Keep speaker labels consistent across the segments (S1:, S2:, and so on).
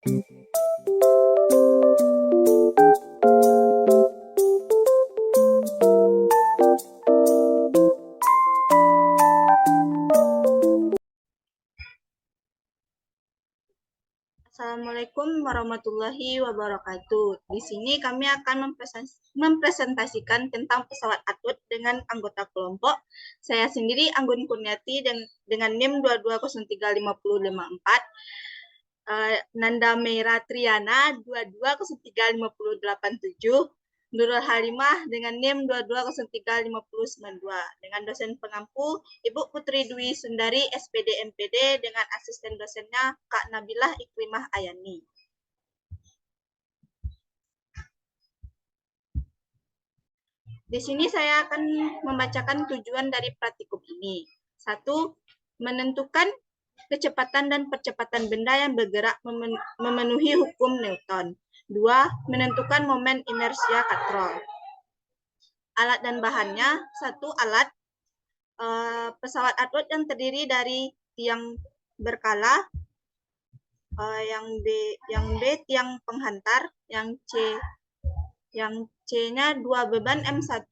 S1: Assalamualaikum warahmatullahi wabarakatuh. Di sini kami akan mempresentasikan tentang pesawat Atwood dengan anggota kelompok. Saya sendiri Anggun Kurniati dengan NIM 2203554. Nanda Meira Triana 2203587. Nurul Halimah dengan NIM 2203592 dengan dosen pengampu Ibu Putri Dwi Sundari SPD MPD dengan asisten dosennya Kak Nabilah Ikrimah Ayani. Di sini saya akan membacakan tujuan dari praktikum ini. 1. Menentukan kecepatan dan percepatan benda yang bergerak memenuhi hukum Newton. 2. Menentukan momen inersia katrol. Alat dan bahannya, 1. Alat pesawat Atwood yang terdiri dari tiang berkala, yang B tiang penghantar, yang C-nya 2 beban M1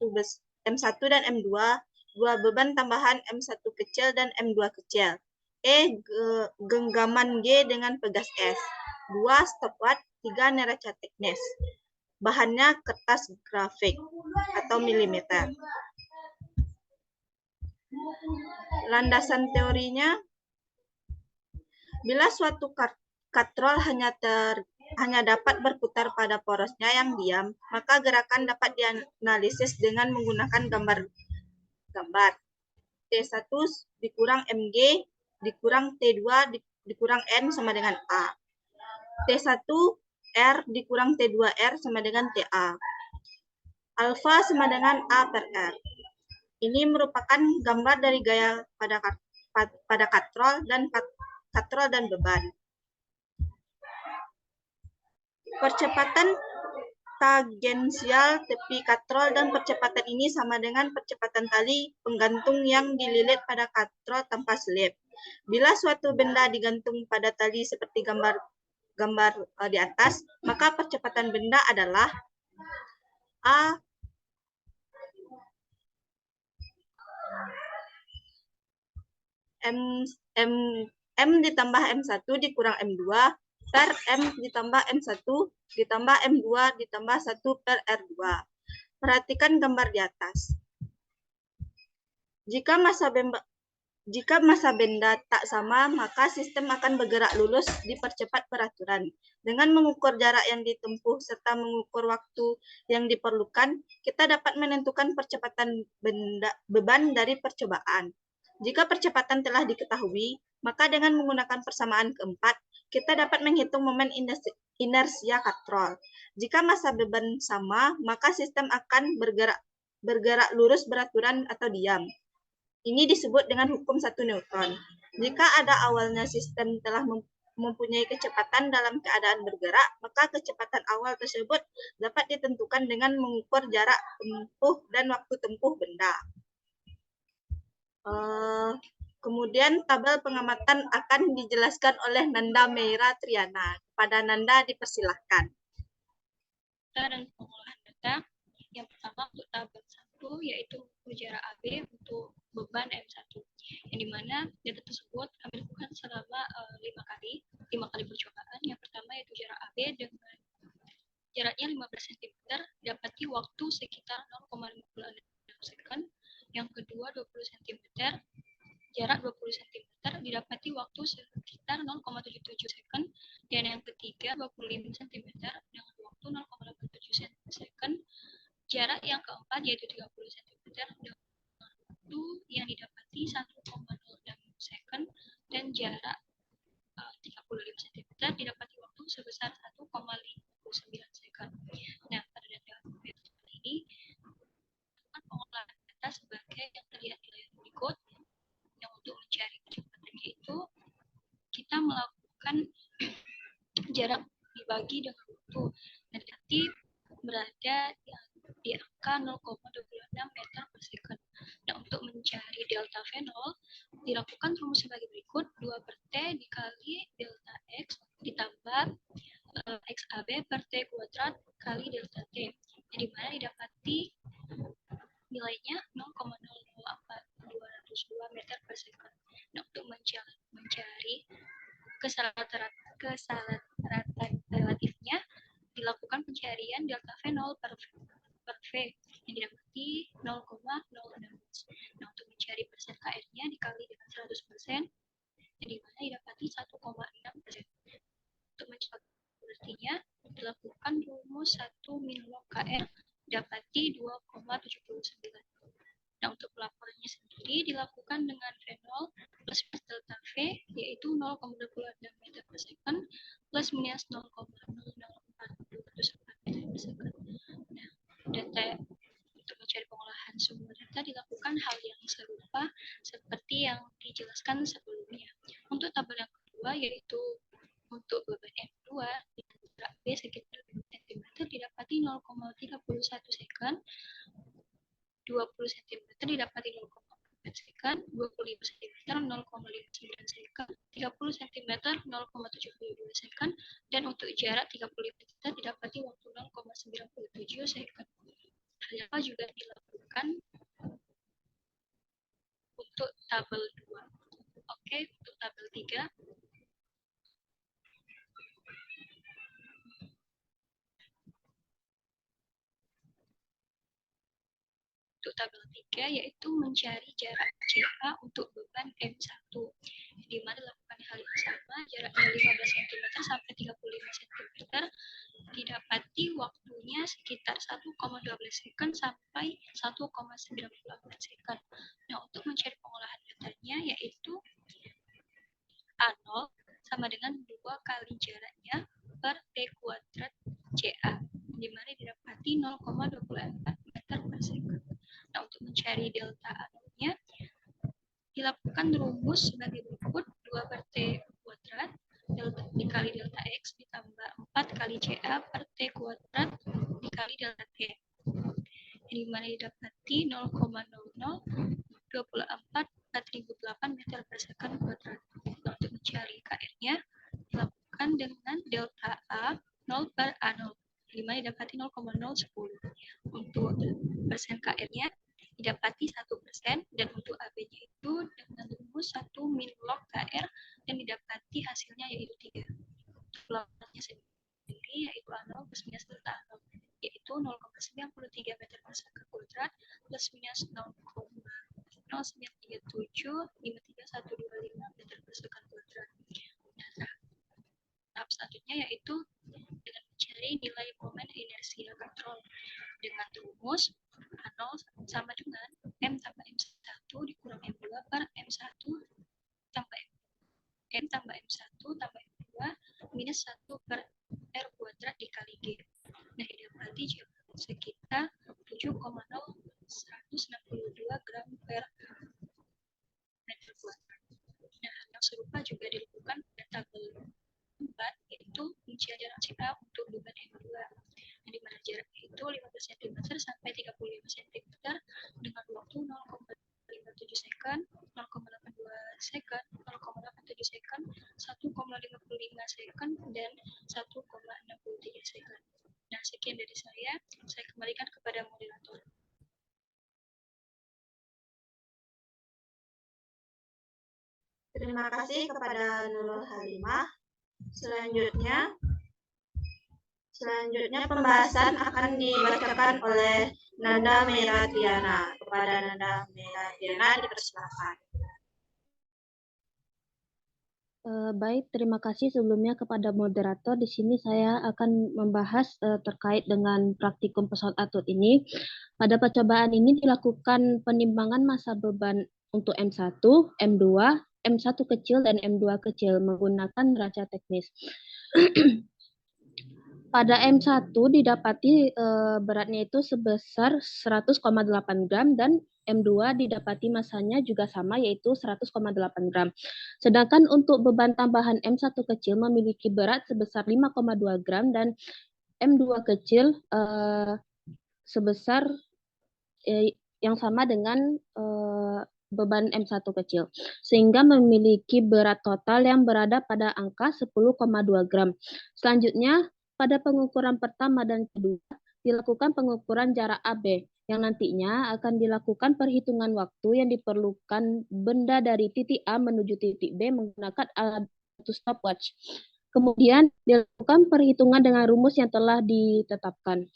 S1: dan M2, 2 beban tambahan M1 kecil dan M2 kecil. Genggaman G dengan pegas S. 2 stopwatch, 3 neraca teknis. Bahannya kertas grafik atau milimeter. Landasan teorinya, bila suatu katrol hanya dapat berputar pada porosnya yang diam, maka gerakan dapat dianalisis dengan menggunakan gambar. T1 dikurang MG dikurang T2 dikurang N sama dengan A. T1 R dikurang T2R sama dengan TA. Alfa sama dengan A per R. Ini merupakan gambar dari gaya pada katrol dan beban. Percepatan tangensial tepi katrol dan percepatan ini sama dengan percepatan tali penggantung yang dililit pada katrol tanpa selip. Bila suatu benda digantung pada tali seperti gambar di atas, maka percepatan benda adalah A M ditambah M1 dikurang M2 per M ditambah M1 ditambah M2 ditambah 1 per R2. Perhatikan gambar di atas. Jika massa benda tak sama, maka sistem akan bergerak lurus dipercepat peraturan. Dengan mengukur jarak yang ditempuh serta mengukur waktu yang diperlukan, kita dapat menentukan percepatan beban dari percobaan. Jika percepatan telah diketahui, maka dengan menggunakan persamaan keempat, kita dapat menghitung momen inersia katrol. Jika massa beban sama, maka sistem akan bergerak lurus beraturan atau diam. Ini disebut dengan hukum 1 Newton. Jika ada awalnya sistem telah mempunyai kecepatan dalam keadaan bergerak, maka kecepatan awal tersebut dapat ditentukan dengan mengukur jarak tempuh dan waktu tempuh benda. Kemudian tabel pengamatan akan dijelaskan oleh Nanda Meira Triana. Kepada Nanda dipersilahkan.
S2: Dan pengolahan data. Yang pertama untuk tabel 1 yaitu jarak AB untuk beban M1. Yang dimana data tersebut kami lakukan selama 5 kali percobaan. Yang pertama yaitu jarak AB dengan jaraknya 15 cm dapati waktu sekitar 0,56 second. Yang kedua 20 cm, jarak 20 cm didapati waktu sekitar 0,77 second. Dan yang ketiga 25 cm dengan waktu 0,87 second. Jarak yang keempat yaitu 30 cm dengan waktu yang didapati 1,06 second. Dan jarak 35 cm didapati waktu sebesar 1,59 second. Nah, pada data ini pengolahan data sebagai yang terlihat di layar berikut. Yang untuk mencari kecepatannya itu kita melakukan jarak dibagi dengan waktu dan nanti berada di angka 0,26 meter per second. Nah, untuk mencari delta V0 dilakukan rumus sebagai berikut: 2 per T dikali delta X ditambah XAB per T kuadrat kali delta T, yang dimana didapati nilainya 0,004202 meter per second. Nah, untuk mencari kesalahan relatifnya, dilakukan pencarian delta V0 per V yang didapati 0,016. Nah, untuk mencari persen KR-nya dikali dengan 100%, yang dimana didapati 1,6%. Untuk mencari berartinya dilakukan rumus 1 min log KR dapati 2,79. Nah, untuk pelaporannya sendiri dilakukan dengan V0 plus delta V, yaitu 0,26 meter per second plus minus 0,004 meter per second. Nah, data untuk mencari pengolahan sumber data dilakukan hal yang serupa seperti yang dijelaskan sebelumnya. Untuk tabel yang kedua, yaitu untuk beban M2 di jarak B sekitar 5 cm didapati 0,31 second, 20 cm didapati 0,4 second, 25 cm 0,59 second, 30 cm 0,72 second, dan untuk jarak 35 meter didapati waktu 0,97 second. Hal yang juga dilakukan untuk tabel 2. Oke, untuk tabel 3. Untuk tabel 3 yaitu mencari jarak CA untuk beban M1, di mana dilakukan hal yang sama, jaraknya 15 cm sampai 35 cm, didapati waktunya sekitar 1,12 second sampai 1,94 second. Nah, untuk mencari pengolahan datanya yaitu A0 sama dengan 2 kali jaraknya per T kuadrat CA, di mana didapati 0,24 meter per second. Nah, untuk mencari delta A0-nya dilakukan rumus sebagai berikut: 2 per T kuadrat delta dikali delta X ditambah 4 kali CA per T kuadrat dikali delta T, di mana didapati 0,0024 4008 meter per second kuadrat. Nah, untuk mencari KR-nya dilakukan dengan delta A 0 per A0, di mana didapati 0,010. Untuk persen KR-nya didapati 1%, dan untuk AB-nya itu dengan rumus 1 min log KR dan didapati hasilnya yaitu 3. Pelaporannya sendiri yaitu A0 plus minus delta A0, yaitu 0,93 meter per second kuadrat plus minus 0,0937 53125 meter per second kuadrat. Nah, tahap selanjutnya yaitu dengan mencari nilai momen inersia kontrol dengan rumus A0 sama dengan M tambah M1 dikurang M2 per M1 tambah M tambah M1 tambah M2 minus 1 per R kuadrat dikali G. Nah, didapati sekitar 7,0162 gram per meter kuadrat. Nah, hal yang serupa juga dilakukan pada tabel 4, yaitu mencari jarak CA untuk beban M2, di mana jaraknya itu 15 cm sampai 35 cm dengan waktu 0,57 second, 0,82 second, 0,87 second, 1,55 second, dan 1,63 second. Nah, sekian dari saya kembalikan kepada moderator.
S1: Terima kasih kepada Nurul Halimah. Selanjutnya pembahasan akan dibacakan oleh Nanda Meratriana. Kepada Nanda Meratriana dipersilakan.
S3: Baik, terima kasih sebelumnya kepada moderator. Di sini saya akan membahas terkait dengan praktikum pesawat atut ini. Pada percobaan ini dilakukan penimbangan massa beban untuk M1, M2, M1 kecil, dan M2 kecil menggunakan neraca teknis. Pada M1 didapati beratnya itu sebesar 100,8 gram dan M2 didapati masanya juga sama yaitu 100,8 gram. Sedangkan untuk beban tambahan M1 kecil memiliki berat sebesar 5,2 gram dan M2 kecil sebesar yang sama dengan beban M1 kecil, sehingga memiliki berat total yang berada pada angka 10,2 gram. Selanjutnya, Pada pengukuran pertama dan kedua, dilakukan pengukuran jarak AB, yang nantinya akan dilakukan perhitungan waktu yang diperlukan benda dari titik A menuju titik B menggunakan alat stopwatch. Kemudian dilakukan perhitungan dengan rumus yang telah ditetapkan.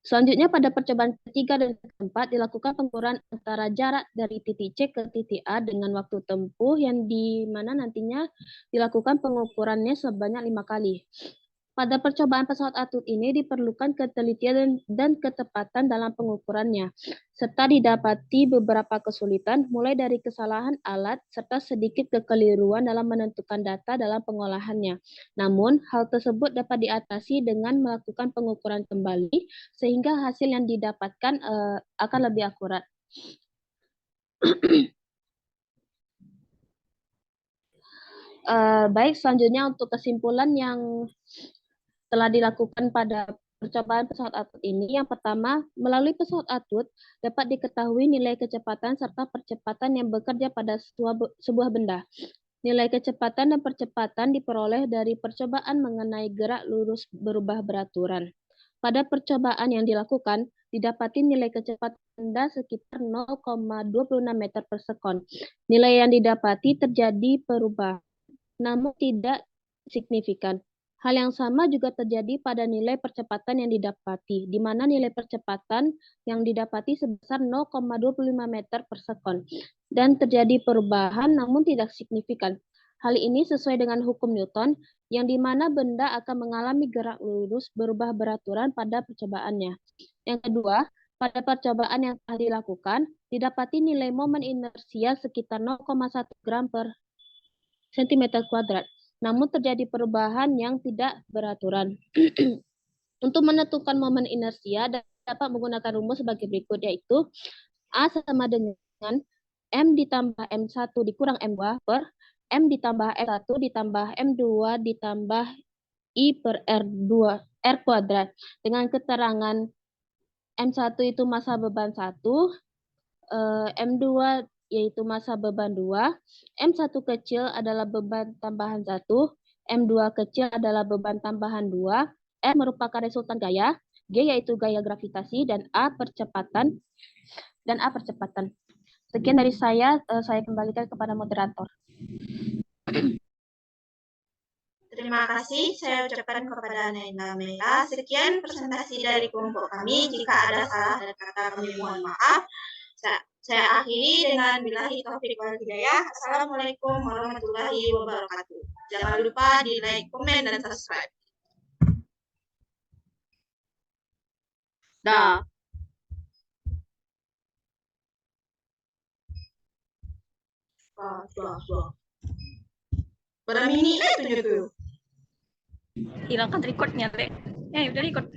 S3: Selanjutnya pada percobaan ketiga dan keempat dilakukan pengukuran antara jarak dari titik C ke titik A dengan waktu tempuh yang di mana nantinya dilakukan pengukurannya sebanyak 5 kali. Pada percobaan pesawat Atut ini diperlukan ketelitian dan ketepatan dalam pengukurannya, serta didapati beberapa kesulitan mulai dari kesalahan alat serta sedikit kekeliruan dalam menentukan data dalam pengolahannya. Namun, hal tersebut dapat diatasi dengan melakukan pengukuran kembali sehingga hasil yang didapatkan akan lebih akurat. Baik, selanjutnya untuk kesimpulan yang telah dilakukan pada percobaan pesawat Atut ini, yang pertama, melalui pesawat Atut dapat diketahui nilai kecepatan serta percepatan yang bekerja pada sebuah benda. Nilai kecepatan dan percepatan diperoleh dari percobaan mengenai gerak lurus berubah beraturan. Pada percobaan yang dilakukan, didapati nilai kecepatan benda sekitar 0,26 meter per sekon. Nilai yang didapati terjadi perubahan, namun tidak signifikan. Hal yang sama juga terjadi pada nilai percepatan yang didapati, di mana nilai percepatan yang didapati sebesar 0,25 meter per sekon, dan terjadi perubahan namun tidak signifikan. Hal ini sesuai dengan hukum Newton, yang di mana benda akan mengalami gerak lurus berubah beraturan pada percobaannya. Yang kedua, pada percobaan yang telah dilakukan, didapati nilai momen inersia sekitar 0,1 gram per cm², namun terjadi perubahan yang tidak beraturan. Untuk menentukan momen inersia dapat menggunakan rumus sebagai berikut, yaitu A sama dengan M ditambah M1 dikurang M2 per M ditambah M1 ditambah M2 ditambah I per R kuadrat. Dengan keterangan M1 itu massa beban 1, M2 yaitu massa beban 2, M1 kecil adalah beban tambahan 1, M2 kecil adalah beban tambahan 2, R merupakan resultan gaya, G yaitu gaya gravitasi, dan A percepatan. Sekian dari saya kembalikan kepada moderator.
S1: Terima kasih saya ucapkan kepada Naila Mela. Sekian presentasi dari kelompok kami. Jika ada salah dan kata kami mohon maaf. Saya akhiri dengan billahi taufiq wal hidayah. Assalamualaikum warahmatullahi wabarakatuh. Jangan lupa di like, komen, dan subscribe. Dah. Berapa minit itu?
S2: Hilangkan recordnya, Teh. Udah record.